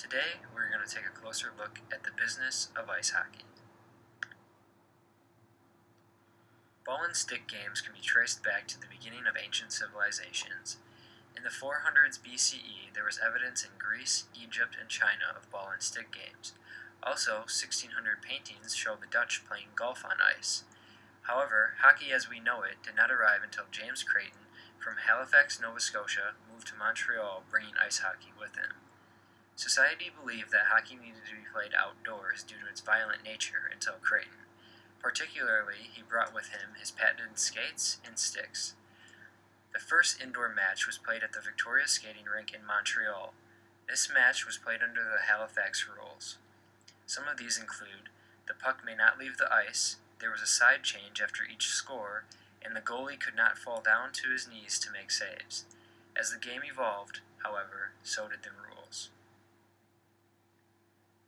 Today, we're going to take a closer look at the business of ice hockey. Ball and stick games can be traced back to the beginning of ancient civilizations. In the 400s BCE, there was evidence in Greece, Egypt, and China of ball and stick games. Also, 1600 paintings show the Dutch playing golf on ice. However, hockey as we know it did not arrive until James Creighton from Halifax, Nova Scotia, moved to Montreal, bringing ice hockey with him. Society believed that hockey needed to be played outdoors due to its violent nature until Creighton. Particularly, he brought with him his patented skates and sticks. The first indoor match was played at the Victoria Skating Rink in Montreal. This match was played under the Halifax rules. Some of these include: the puck may not leave the ice, there was a side change after each score, and the goalie could not fall down to his knees to make saves. As the game evolved, however, so did the rules.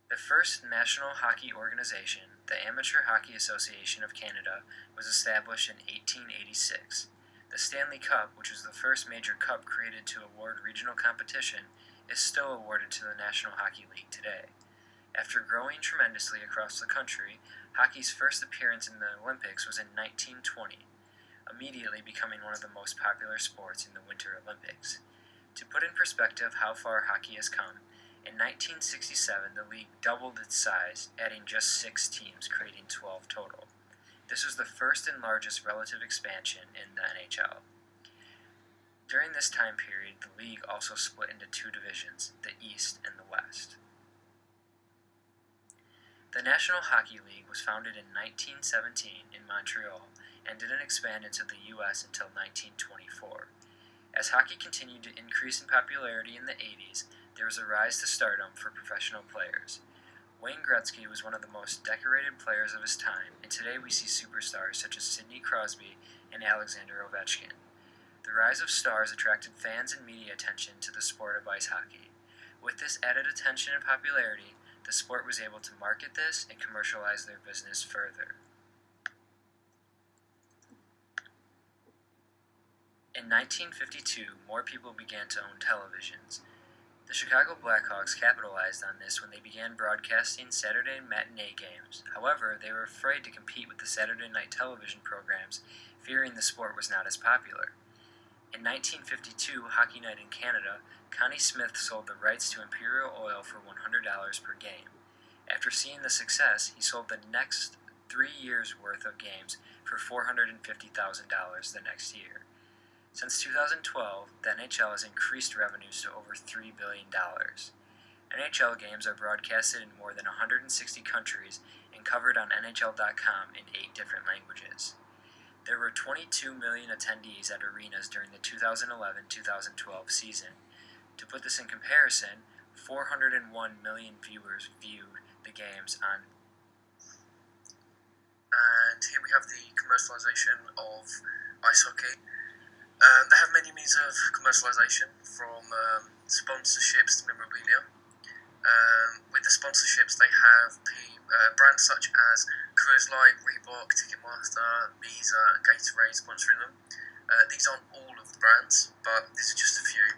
The first national hockey organization, the Amateur Hockey Association of Canada, was established in 1886. The Stanley Cup, which was the first major cup created to award regional competition, is still awarded to the National Hockey League today. After growing tremendously across the country, hockey's first appearance in the Olympics was in 1920, immediately becoming one of the most popular sports in the Winter Olympics. To put in perspective how far hockey has come, in 1967 the league doubled its size, adding just 6 teams, creating 12 total. This was the first and largest relative expansion in the NHL. During this time period, the league also split into 2 divisions, the East and the West. The National Hockey League was founded in 1917 in Montreal and didn't expand into the U.S. until 1924. As hockey continued to increase in popularity in the 80s, there was a rise to stardom for professional players. Wayne Gretzky was one of the most decorated players of his time, and today we see superstars such as Sidney Crosby and Alexander Ovechkin. The rise of stars attracted fans and media attention to the sport of ice hockey. With this added attention and popularity, the sport was able to market this and commercialize their business further. In 1952, more people began to own televisions. The Chicago Blackhawks capitalized on this when they began broadcasting Saturday matinee games. However, they were afraid to compete with the Saturday night television programs, fearing the sport was not as popular. In 1952, Hockey Night in Canada, Connie Smith sold the rights to Imperial Oil for $100 per game. After seeing the success, he sold the next 3 years' worth of games for $450,000 the next year. Since 2012, the NHL has increased revenues to over $3 billion. NHL games are broadcasted in more than 160 countries and covered on NHL.com in 8 different languages. There were 22 million attendees at arenas during the 2011-2012 season. To put this in comparison, 401 million viewers viewed the games on. And here we have the commercialization of ice hockey. They have many means of commercialization, from sponsorships to memorabilia. With the sponsorships, they have brands such as Coors Light, Reebok, Ticketmaster, Visa, and Gatorade sponsoring them. These aren't all of the brands, but these are just a few.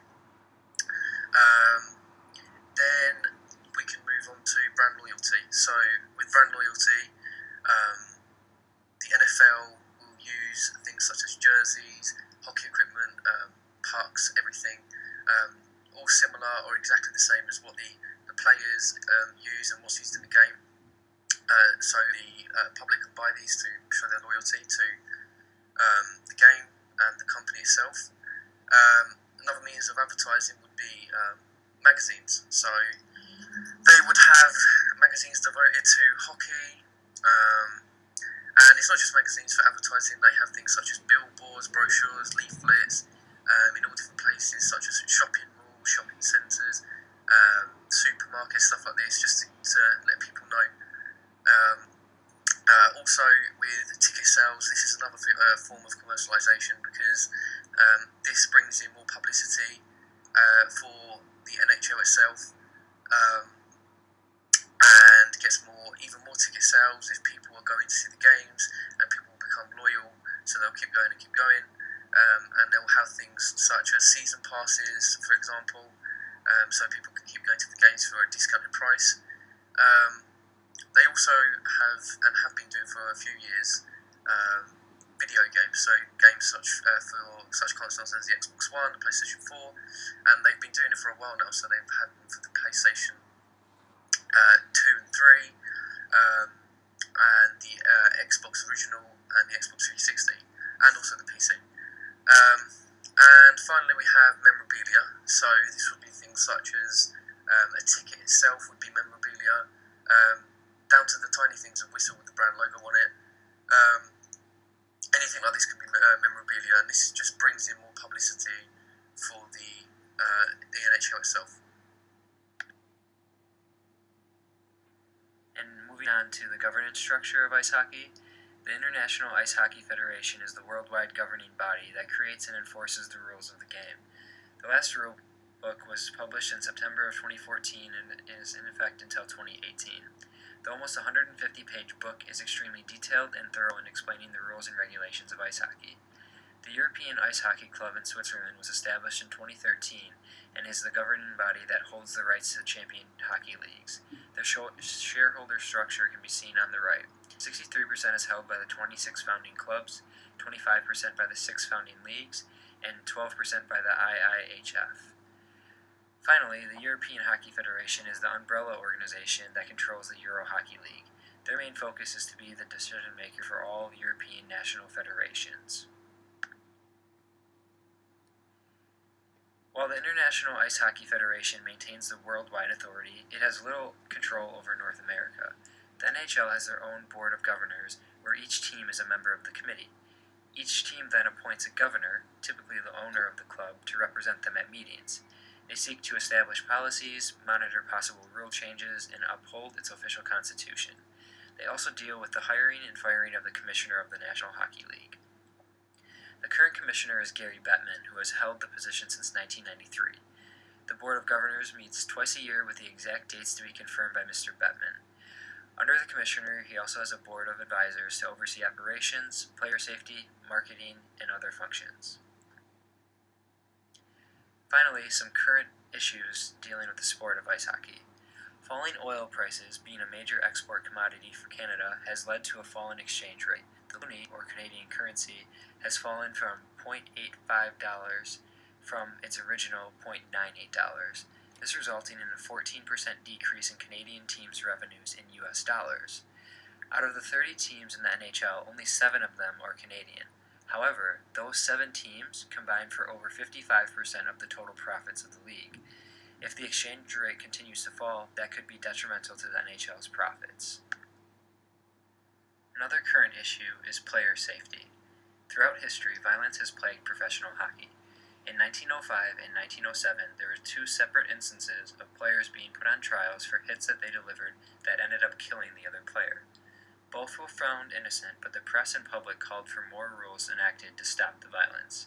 Then we can move on to brand loyalty. So with brand loyalty, the NFL will use things such as jerseys, hockey equipment, pucks, everything, all similar or exactly the same as what the players use and what's used in the game. So the public can buy these to show their loyalty to the game and the company itself. Another means of advertising would be magazines. So they would have magazines devoted to hockey. And it's not just magazines for advertising, they have things such as billboards, brochures, leaflets, in all different places, such as shopping malls, shopping centres, supermarkets, stuff like this, just to let people know. Also, with ticket sales, this is another form of commercialisation, because this brings in more publicity for the NHL itself, and gets even more ticket sales if people are going to see the games, and people will become loyal, so they'll keep going and keep going. And they'll have things such as season passes, for example, so people can keep going to the games for a discounted price. They also have been doing for a few years video games, so games for such consoles as the Xbox One, the PlayStation 4, and they've been doing it for a while now. So they've had them for the PlayStation 2 and 3, and the Xbox Original and the Xbox 360, and also the PC. And finally, we have memorabilia. So this would be things such as a ticket itself would be memorabilia, down to the tiny things, a whistle with the brand logo on it. Anything like this can be memorabilia, and this just brings in more publicity for the NHL itself. And moving on to the governance structure of ice hockey, the International Ice Hockey Federation is the worldwide governing body that creates and enforces the rules of the game. The last rule book was published in September of 2014 and is in effect until 2018. The almost 150-page book is extremely detailed and thorough in explaining the rules and regulations of ice hockey. The European Ice Hockey Club in Switzerland was established in 2013 and is the governing body that holds the rights to the champion hockey leagues. The shareholder structure can be seen on the right. 63% is held by the 26 founding clubs, 25% by the 6 founding leagues, and 12% by the IIHF. Finally, the European Hockey Federation is the umbrella organization that controls the Euro Hockey League. Their main focus is to be the decision maker for all European national federations. While the International Ice Hockey Federation maintains the worldwide authority, it has little control over North America. The NHL has their own board of governors, where each team is a member of the committee. Each team then appoints a governor, typically the owner of the club, to represent them at meetings. They seek to establish policies, monitor possible rule changes, and uphold its official constitution. They also deal with the hiring and firing of the commissioner of the National Hockey League. The current commissioner is Gary Bettman, who has held the position since 1993. The Board of Governors meets twice a year with the exact dates to be confirmed by Mr. Bettman. Under the commissioner, he also has a board of advisors to oversee operations, player safety, marketing, and other functions. Finally, some current issues dealing with the sport of ice hockey. Falling oil prices, being a major export commodity for Canada, has led to a fall in exchange rate. The loonie, or Canadian currency, has fallen from $0.85 from its original $0.98. This resulting in a 14% decrease in Canadian teams' revenues in US dollars. Out of the 30 teams in the NHL, only 7 of them are Canadian. However, those 7 teams combine for over 55% of the total profits of the league. If the exchange rate continues to fall, that could be detrimental to the NHL's profits. Another current issue is player safety. Throughout history, violence has plagued professional hockey. In 1905 and 1907, there were 2 separate instances of players being put on trials for hits that they delivered that ended up killing the other player. Both were found innocent, but the press and public called for more rules enacted to stop the violence.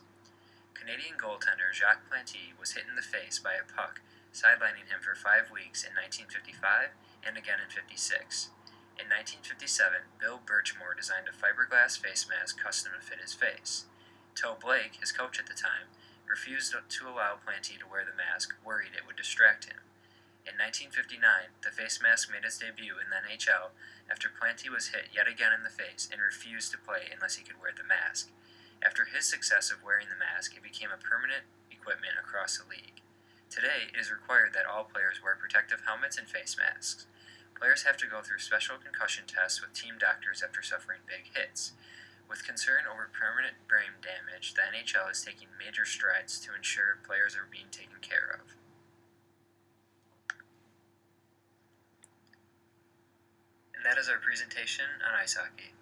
Canadian goaltender Jacques Plante was hit in the face by a puck, sidelining him for 5 weeks in 1955 and again in 1956. In 1957, Bill Birchmore designed a fiberglass face mask custom to fit his face. Toe Blake, his coach at the time, refused to allow Plante to wear the mask, worried it would distract him. In 1959, the face mask made its debut in the NHL after Plante was hit yet again in the face and refused to play unless he could wear the mask. After his success of wearing the mask, it became a permanent equipment across the league. Today, it is required that all players wear protective helmets and face masks. Players have to go through special concussion tests with team doctors after suffering big hits. With concern over permanent brain damage, the NHL is taking major strides to ensure players are being taken care of. And that is our presentation on ice hockey.